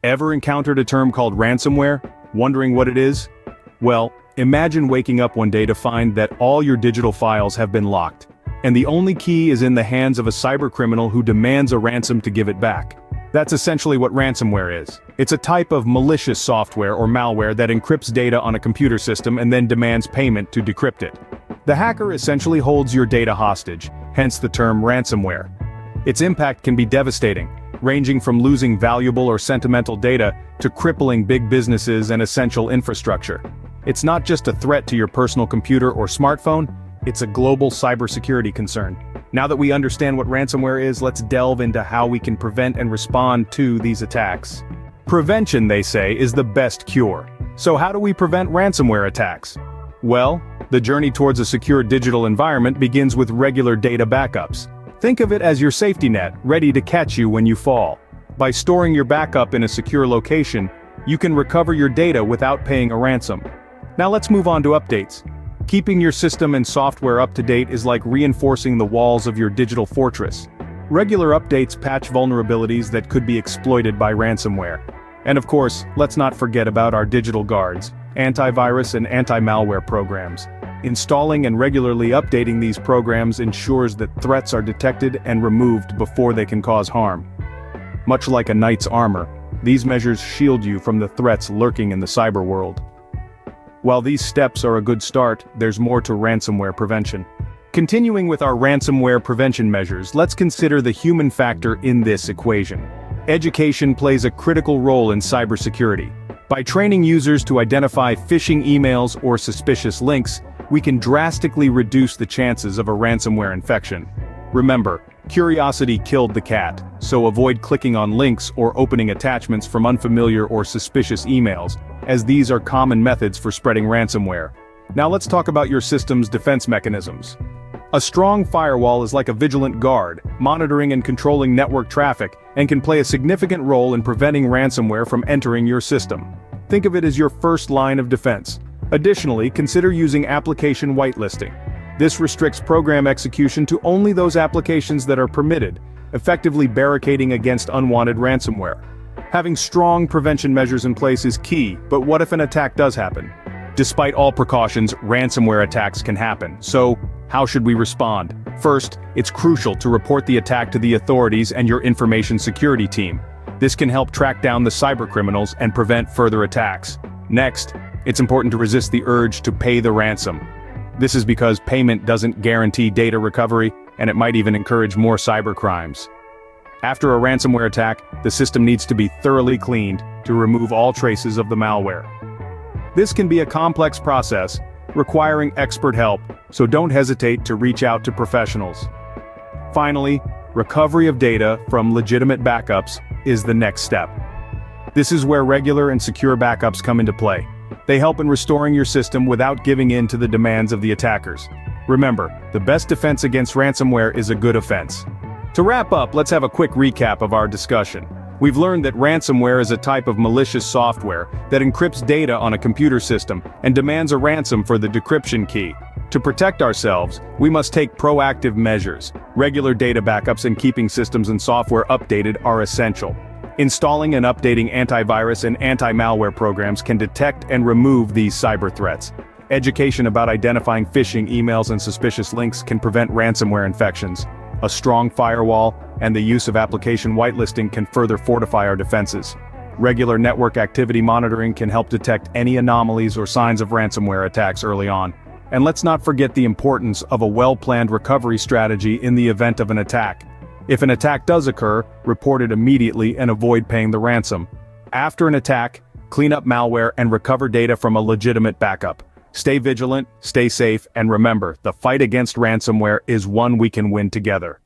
Ever encountered a term called ransomware? Wondering what it is? Well, imagine waking up one day to find that all your digital files have been locked, and the only key is in the hands of a cybercriminal who demands a ransom to give it back. That's essentially what ransomware is. It's a type of malicious software or malware that encrypts data on a computer system and then demands payment to decrypt it. The hacker essentially holds your data hostage, hence the term ransomware. Its impact can be devastating, ranging from losing valuable or sentimental data to crippling big businesses and essential infrastructure. It's not just a threat to your personal computer or smartphone, it's a global cybersecurity concern. Now that we understand what ransomware is, let's delve into how we can prevent and respond to these attacks. Prevention, they say, is the best cure. So how do we prevent ransomware attacks? Well, the journey towards a secure digital environment begins with regular data backups. Think of it as your safety net, ready to catch you when you fall. By storing your backup in a secure location, you can recover your data without paying a ransom. Now let's move on to updates. Keeping your system and software up to date is like reinforcing the walls of your digital fortress. Regular updates patch vulnerabilities that could be exploited by ransomware. And of course, let's not forget about our digital guards, antivirus and anti-malware programs. Installing and regularly updating these programs ensures that threats are detected and removed before they can cause harm. Much like a knight's armor, these measures shield you from the threats lurking in the cyber world. While these steps are a good start, there's more to ransomware prevention. Continuing with our ransomware prevention measures, let's consider the human factor in this equation. Education plays a critical role in cybersecurity. By training users to identify phishing emails or suspicious links, we can drastically reduce the chances of a ransomware infection. Remember, curiosity killed the cat, so avoid clicking on links or opening attachments from unfamiliar or suspicious emails, as these are common methods for spreading ransomware. Now let's talk about your system's defense mechanisms. A strong firewall is like a vigilant guard, monitoring and controlling network traffic, and can play a significant role in preventing ransomware from entering your system. Think of it as your first line of defense. Additionally, consider using application whitelisting. This restricts program execution to only those applications that are permitted, effectively barricading against unwanted ransomware. Having strong prevention measures in place is key, but what if an attack does happen? Despite all precautions, ransomware attacks can happen, so how should we respond? First, it's crucial to report the attack to the authorities and your information security team. This can help track down the cybercriminals and prevent further attacks. Next, it's important to resist the urge to pay the ransom. This is because payment doesn't guarantee data recovery, and it might even encourage more cybercrimes. After a ransomware attack, the system needs to be thoroughly cleaned to remove all traces of the malware. This can be a complex process, requiring expert help, so don't hesitate to reach out to professionals. Finally, recovery of data from legitimate backups is the next step. This is where regular and secure backups come into play. They help in restoring your system without giving in to the demands of the attackers. Remember, the best defense against ransomware is a good offense. To wrap up, let's have a quick recap of our discussion. We've learned that ransomware is a type of malicious software that encrypts data on a computer system and demands a ransom for the decryption key. To protect ourselves, we must take proactive measures. Regular data backups and keeping systems and software updated are essential. Installing and updating antivirus and anti-malware programs can detect and remove these cyber threats. Education about identifying phishing emails and suspicious links can prevent ransomware infections. A strong firewall and the use of application whitelisting can further fortify our defenses. Regular network activity monitoring can help detect any anomalies or signs of ransomware attacks early on. And let's not forget the importance of a well-planned recovery strategy in the event of an attack. If an attack does occur, report it immediately and avoid paying the ransom. After an attack, clean up malware and recover data from a legitimate backup. Stay vigilant, stay safe, and remember, the fight against ransomware is one we can win together.